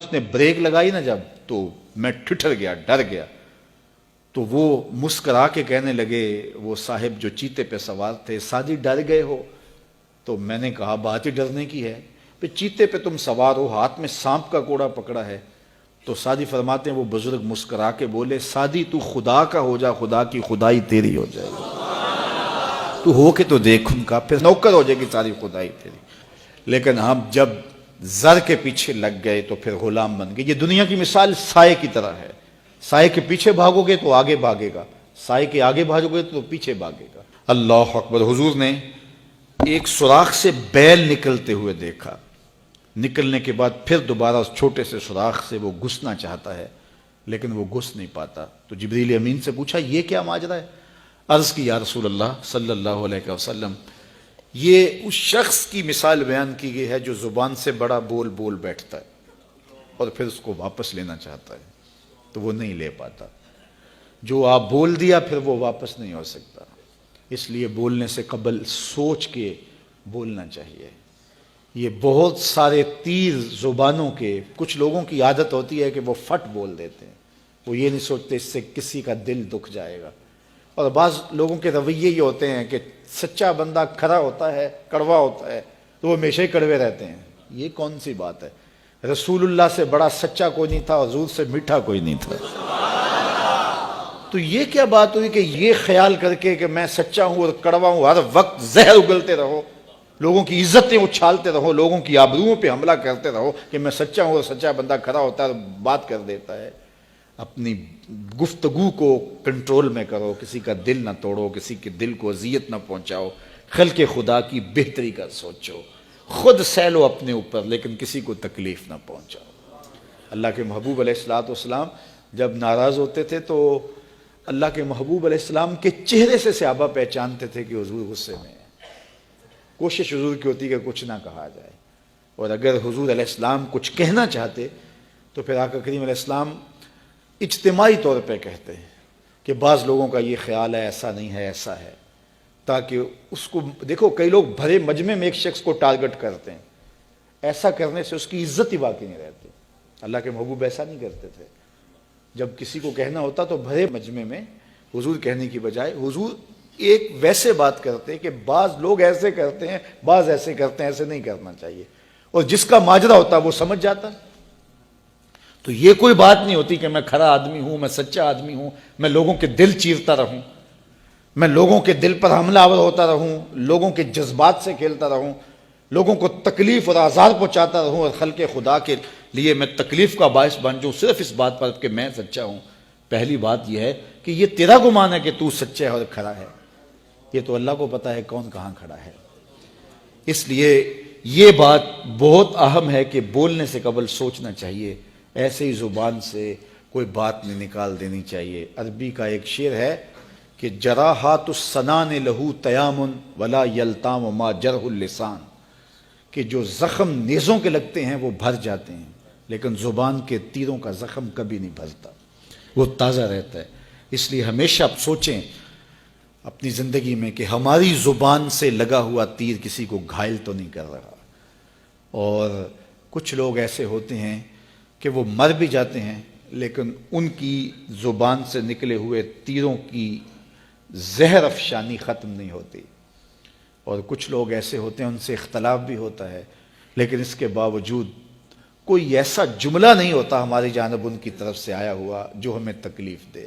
اس نے بریک لگائی نا جب، تو میں ٹھٹر گیا، ڈر گیا۔ تو وہ مسکرا کے کہنے لگے، وہ صاحب جو چیتے پہ سوار تھے، سادی ڈر گئے ہو؟ تو میں نے کہا بات ہی ڈرنے کی ہے، پھر چیتے پہ تم سوار ہو، ہاتھ میں سانپ کا کوڑا پکڑا ہے۔ تو سادی فرماتے ہیں وہ بزرگ مسکرا کے بولے، سادی تو خدا کا ہو جا، خدا کی خدائی تیری ہو جائے گی۔ تو ہو کے تو دیکھ ان کا، پھر نوکر ہو جائے گی ساری خدائی تیری۔ لیکن ہم جب زر کے پیچھے لگ گئے تو پھر غلام بن گئے۔ یہ دنیا کی مثال سائے کی طرح ہے، سائے کے پیچھے بھاگو گے تو آگے بھاگے گا، سائے کے آگے بھاگو گے تو پیچھے بھاگے گا۔ اللہ اکبر۔ حضور نے ایک سوراخ سے بیل نکلتے ہوئے دیکھا، نکلنے کے بعد پھر دوبارہ اس چھوٹے سے سوراخ سے وہ گھسنا چاہتا ہے لیکن وہ گھس نہیں پاتا۔ تو جبریل امین سے پوچھا یہ کیا ماجرا ہے؟ عرض کی یا رسول اللہ صلی اللہ علیہ وسلم، یہ اس شخص کی مثال بیان کی گئی ہے جو زبان سے بڑا بول بول بیٹھتا ہے اور پھر اس کو واپس لینا چاہتا ہے تو وہ نہیں لے پاتا۔ جو آپ بول دیا پھر وہ واپس نہیں ہو سکتا، اس لیے بولنے سے قبل سوچ کے بولنا چاہیے۔ یہ بہت سارے تیر زبانوں کے، کچھ لوگوں کی عادت ہوتی ہے کہ وہ فٹ بول دیتے ہیں، وہ یہ نہیں سوچتے اس سے کسی کا دل دکھ جائے گا۔ اور بعض لوگوں کے رویے یہ ہوتے ہیں کہ سچا بندہ کھرا ہوتا ہے، کڑوا ہوتا ہے تو وہ ہمیشہ ہی کڑوے رہتے ہیں۔ یہ کون سی بات ہے؟ رسول اللہ سے بڑا سچا کوئی نہیں تھا، حضور سے میٹھا کوئی نہیں تھا۔ تو یہ کیا بات ہوئی کہ یہ خیال کر کے کہ میں سچا ہوں اور کڑوا ہوں، ہر وقت زہر اگلتے رہو، لوگوں کی عزتیں اچھالتے رہو، لوگوں کی آبروؤں پہ حملہ کرتے رہو کہ میں سچا ہوں اور سچا بندہ کھڑا ہوتا ہے بات کر دیتا ہے۔ اپنی گفتگو کو کنٹرول میں کرو، کسی کا دل نہ توڑو، کسی کے دل کو اذیت نہ پہنچاؤ، خلق خدا کی بہتری کا سوچو، خود سہ لو اپنے اوپر لیکن کسی کو تکلیف نہ پہنچاؤ۔ اللہ کے محبوب علیہ الصلوۃ والسلام جب ناراض ہوتے تھے تو اللہ کے محبوب علیہ السلام کے چہرے سے صحابہ پہچانتے تھے کہ حضور غصے میں ہیں۔ کوشش حضور کی ہوتی کہ کچھ نہ کہا جائے، اور اگر حضور علیہ السلام کچھ کہنا چاہتے تو پھر آقا کریم علیہ السلام اجتماعی طور پہ کہتے ہیں کہ بعض لوگوں کا یہ خیال ہے، ایسا نہیں ہے، ایسا ہے، تاکہ اس کو دیکھو کئی لوگ بھرے مجمع میں ایک شخص کو ٹارگٹ کرتے ہیں، ایسا کرنے سے اس کی عزت ہی باقی نہیں رہتی۔ اللہ کے محبوب ایسا نہیں کرتے تھے، جب کسی کو کہنا ہوتا تو بھرے مجمع میں حضور کہنے کی بجائے حضور ایک ویسے بات کرتے کہ بعض لوگ ایسے کرتے ہیں، بعض ایسے کرتے ہیں، ایسے نہیں کرنا چاہیے، اور جس کا ماجرا ہوتا وہ سمجھ جاتا۔ تو یہ کوئی بات نہیں ہوتی کہ میں کھرا آدمی ہوں، میں سچا آدمی ہوں، میں لوگوں کے دل چیرتا رہوں، میں لوگوں کے دل پر حملہ آور ہوتا رہوں، لوگوں کے جذبات سے کھیلتا رہوں، لوگوں کو تکلیف اور آزار پہنچاتا رہوں اور خلق خدا کے لیے میں تکلیف کا باعث بن جاؤں صرف اس بات پر کہ میں سچا ہوں۔ پہلی بات یہ ہے کہ یہ تیرا گمان ہے کہ تو سچا ہے اور کھڑا ہے، یہ تو اللہ کو پتا ہے کون کہاں کھڑا ہے۔ اس لیے یہ بات بہت اہم ہے کہ بولنے سے قبل سوچنا چاہیے، ایسے ہی زبان سے کوئی بات نہیں نکال دینی چاہیے۔ عربی کا ایک شعر ہے کہ جراحات السنان لہو تیام ولا یلتام ما جرح اللسان، کہ جو زخم نیزوں کے لگتے ہیں وہ بھر جاتے ہیں لیکن زبان کے تیروں کا زخم کبھی نہیں بھرتا، وہ تازہ رہتا ہے۔ اس لیے ہمیشہ آپ سوچیں اپنی زندگی میں کہ ہماری زبان سے لگا ہوا تیر کسی کو گھائل تو نہیں کر رہا۔ اور کچھ لوگ ایسے ہوتے ہیں کہ وہ مر بھی جاتے ہیں لیکن ان کی زبان سے نکلے ہوئے تیروں کی زہر افشانی ختم نہیں ہوتی، اور کچھ لوگ ایسے ہوتے ہیں ان سے اختلاف بھی ہوتا ہے لیکن اس کے باوجود کوئی ایسا جملہ نہیں ہوتا ہماری جانب ان کی طرف سے آیا ہوا جو ہمیں تکلیف دے۔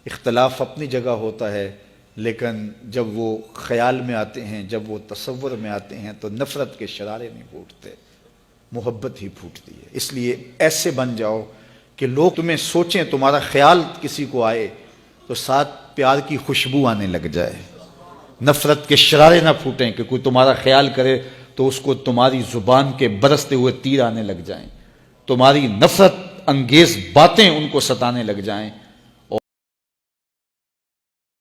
اختلاف اپنی جگہ ہوتا ہے لیکن جب وہ خیال میں آتے ہیں، جب وہ تصور میں آتے ہیں تو نفرت کے شرارے نہیں پھوٹتے، محبت ہی پھوٹتی ہے۔ اس لیے ایسے بن جاؤ کہ لوگ تمہیں سوچیں، تمہارا خیال کسی کو آئے تو ساتھ پیار کی خوشبو آنے لگ جائے، نفرت کے شرارے نہ پھوٹیں کہ کوئی تمہارا خیال کرے تو اس کو تمہاری زبان کے برستے ہوئے تیر آنے لگ جائیں، تمہاری نفرت انگیز باتیں ان کو ستانے لگ جائیں۔